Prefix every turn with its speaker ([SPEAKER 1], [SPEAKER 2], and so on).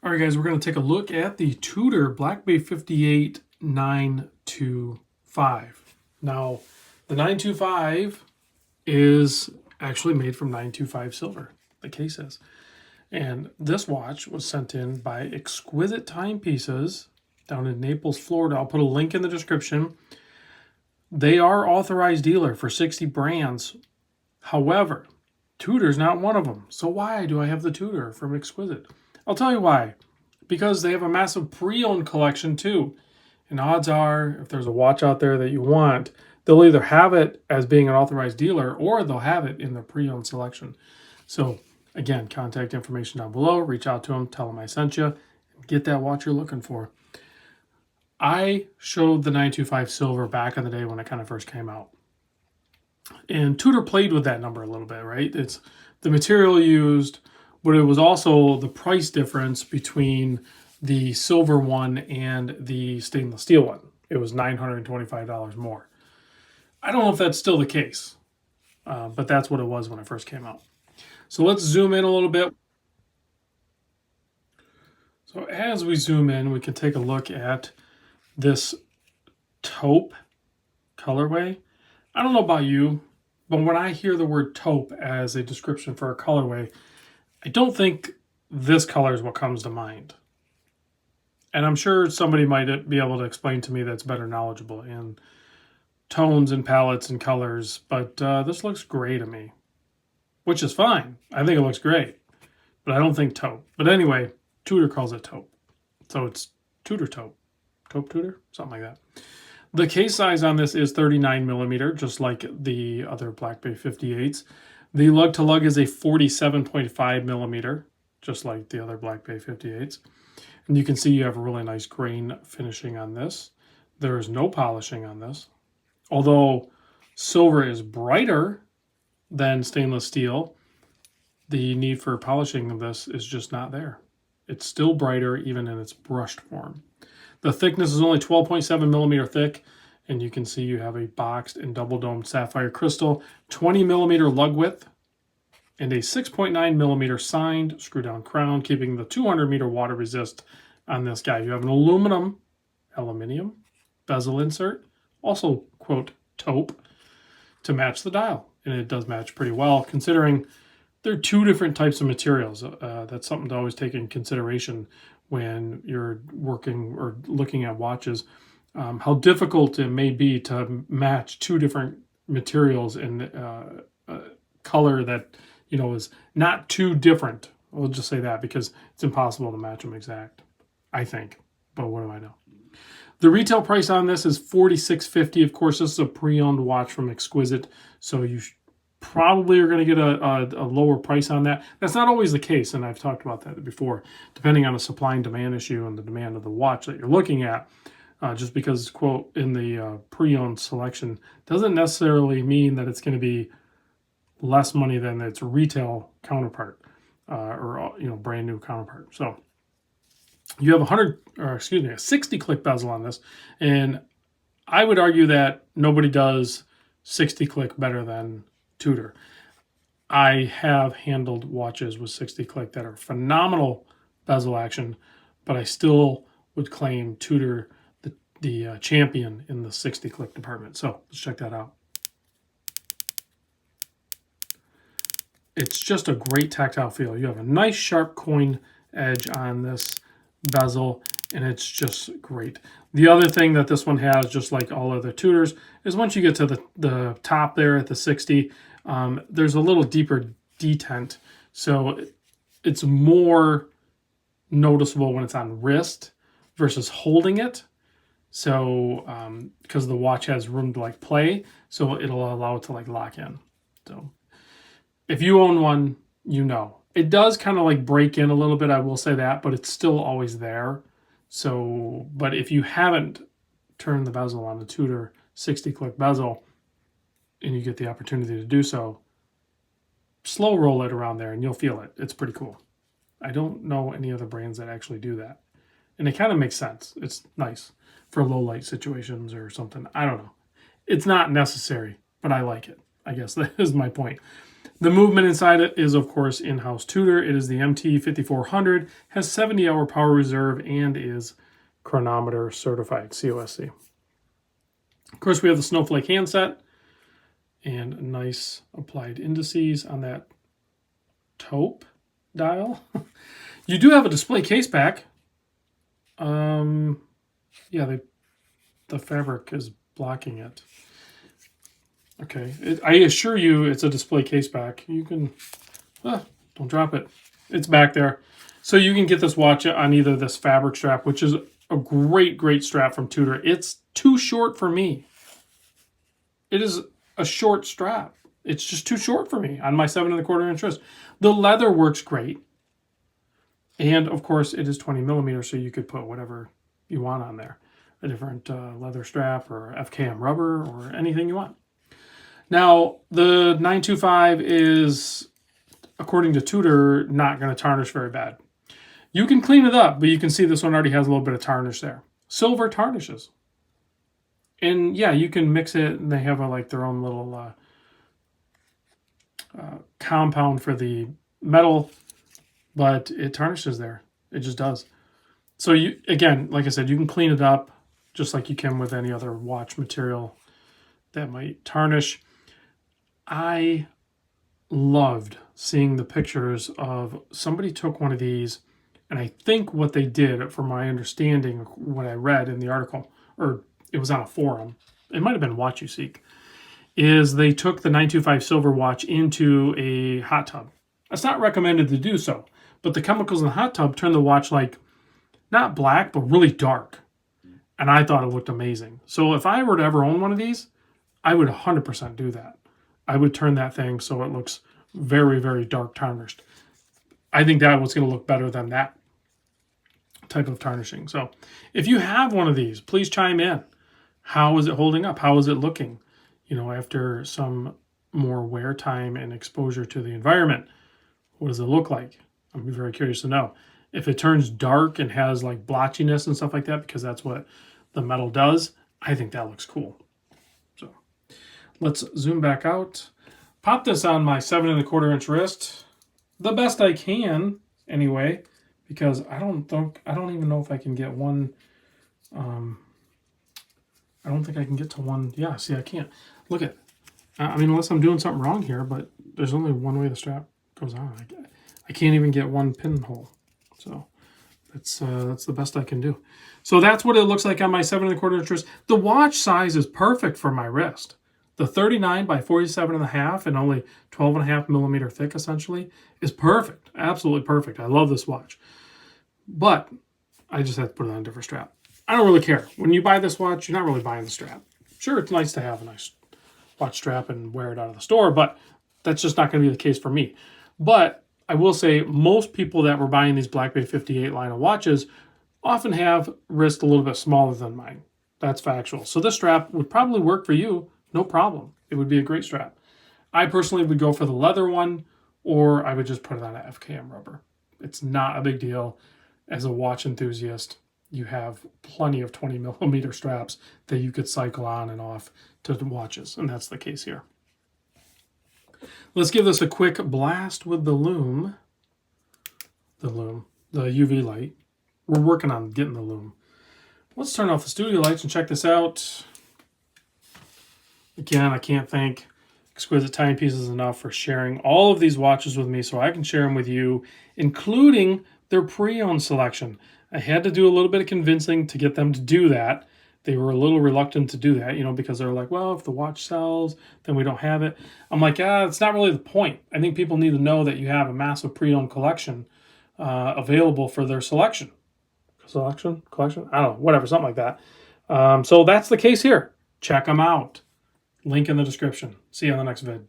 [SPEAKER 1] All right, guys, we're going to take a look at the Tudor BB58 925. Now, the 925 is actually made from 925 silver, the case is. And this watch was sent in by Exquisite Timepieces down in Naples, Florida. I'll put a link in the description. They are authorized dealer for 60 brands. However, Tudor's not one of them. So why do I have the Tudor from Exquisite? I'll tell you why. Because they have a massive pre-owned collection too. And odds are, if there's a watch out there that you want, they'll either have it as being an authorized dealer or they'll have it in the pre-owned selection. So again, contact information down below. Reach out to them, tell them I sent you, and get that watch you're looking for. I showed the 925 silver back in the day when it kind of first came out. And Tudor played with that number a little bit, right? It's the material used, but it was also the price difference between the silver one and the stainless steel one. It was $925 more. I don't know if that's still the case, but that's what it was when it first came out. So let's zoom in a little bit. So as we zoom in, we can take a look at this taupe colorway. I don't know about you, but when I hear the word taupe as a description for a colorway, I don't think this color is what comes to mind. And I'm sure somebody might be able to explain to me that's better knowledgeable in tones and palettes and colors, but this looks gray to me, which is fine. I think it looks great, but I don't think taupe. But anyway, Tudor calls it taupe. So it's Tudor taupe. Taupe Tudor? Something like that. The case size on this is 39 millimeter, just like the other BB58s. The lug to lug is a 47.5 millimeter, just like the other BB58s. And you can see you have a really nice grain finishing on this. There is no polishing on this. Although silver is brighter than stainless steel, the need for polishing of this is just not there. It's still brighter even in its brushed form. The thickness is only 12.7 millimeter thick, and you can see you have a boxed and double domed sapphire crystal, 20 millimeter lug width, and a 6.9 millimeter signed screw down crown, keeping the 200 meter water resist on this guy. You have an aluminum bezel insert, also quote taupe, to match the dial, and it does match pretty well considering there are two different types of materials. That's something to always take in consideration when you're working or looking at watches, how difficult it may be to match two different materials in color that, you know, is not too different. We'll just say that because it's impossible to match them exact, I think, but what do I know? The retail price on this is $46.50. Of course, this is a pre-owned watch from Exquisite, so you probably are going to get a lower price on that. That's not always the case, and I've talked about that before. Depending on the supply and demand issue and the demand of the watch that you're looking at, just because, quote, in the pre-owned selection doesn't necessarily mean that it's going to be less money than its retail counterpart or, you know, brand new counterpart. So you have a 60 click bezel on this, and I would argue that nobody does 60 click better than Tudor. I have handled watches with 60 click that are phenomenal bezel action, but I still would claim Tudor the champion in the 60 click department. So let's check that out. It's just a great tactile feel. You have a nice sharp coin edge on this bezel, and it's just great. The other thing that this one has, just like all other Tudors, is once you get to the top there at the 60, there's a little deeper detent, so it's more noticeable when it's on wrist versus holding it. So because the watch has room to like play, so it'll allow it to like lock in. So if you own one, you know. It does kind of like break in a little bit, I will say that, but it's still always there. So, but if you haven't turned the bezel on the Tudor 60 click bezel and you get the opportunity to do so, slow roll it around there and you'll feel it. It's pretty cool. I don't know any other brands that actually do that. And it kind of makes sense. It's nice for low light situations or something. I don't know. It's not necessary, but I like it. I guess that is my point. The movement inside it is, of course, in-house Tudor. It is the MT5400, has 70-hour power reserve, and is chronometer certified, COSC. Of course, we have the snowflake handset and nice applied indices on that taupe dial. You do have a display case back. Yeah, the fabric is blocking it. Okay, I assure you it's a display case back. You can, don't drop it. It's back there. So you can get this watch on either this fabric strap, which is a great strap from Tudor. It's too short for me. It is a short strap. It's just too short for me on my 7¼ inch wrist. The leather works great. And of course it is 20 millimeters, so you could put whatever you want on there. A different leather strap or FKM rubber or anything you want. Now, the 925 is, according to Tudor, not going to tarnish very bad. You can clean it up, but you can see this one already has a little bit of tarnish there. Silver tarnishes. And yeah, you can mix it, and they have like their own little compound for the metal, but it tarnishes there. It just does. So you, again, like I said, you can clean it up just like you can with any other watch material that might tarnish. I loved seeing the pictures of somebody took one of these, and I think what they did, from my understanding, what I read in the article, or it was on a forum, it might have been Watch You Seek, is they took the 925 silver watch into a hot tub. It's not recommended to do so, but the chemicals in the hot tub turn the watch like, not black, but really dark. And I thought it looked amazing. So if I were to ever own one of these, I would 100% do that. I would turn that thing so it looks very dark tarnished. I think that was going to look better than that type of tarnishing. So if you have one of these, please chime in. How is it holding up? How is it looking? You know, after some more wear time and exposure to the environment, what does it look like? I'm very curious to know. If it turns dark and has like blotchiness and stuff like that, because that's what the metal does, I think that looks cool. So let's zoom back out. Pop this on my 7¼ inch wrist, the best I can anyway, because I don't even know if I can get one. I don't think I can get to one. Yeah, see, I can't. Look at, I mean, unless I'm doing something wrong here, but there's only one way the strap goes on. I can't even get one pinhole. So that's the best I can do. So that's what it looks like on my 7¼ inch wrist. The watch size is perfect for my wrist. The 39 by 47.5 and only 12.5 millimeter thick, essentially, is perfect. Absolutely perfect. I love this watch. But I just have to put it on a different strap. I don't really care. When you buy this watch, you're not really buying the strap. Sure, it's nice to have a nice watch strap and wear it out of the store, but that's just not going to be the case for me. But I will say most people that were buying these BB58 line of watches often have wrists a little bit smaller than mine. That's factual. So this strap would probably work for you, no problem. It would be a great strap. I personally would go for the leather one, or I would just put it on an FKM rubber. It's not a big deal. As a watch enthusiast, you have plenty of 20 millimeter straps that you could cycle on and off to watches, and that's the case here. Let's give this a quick blast with the lume. The UV light. We're working on getting the lume. Let's turn off the studio lights and check this out. Again, I can't thank Exquisite Timepieces enough for sharing all of these watches with me so I can share them with you, including their pre-owned selection. I had to do a little bit of convincing to get them to do that. They were a little reluctant to do that, you know, because they're like, well, if the watch sells, then we don't have it. I'm like, it's not really the point. I think people need to know that you have a massive pre-owned collection available for their selection. Collection? I don't know, whatever, something like that. So that's the case here. Check them out. Link in the description. See you on the next vid.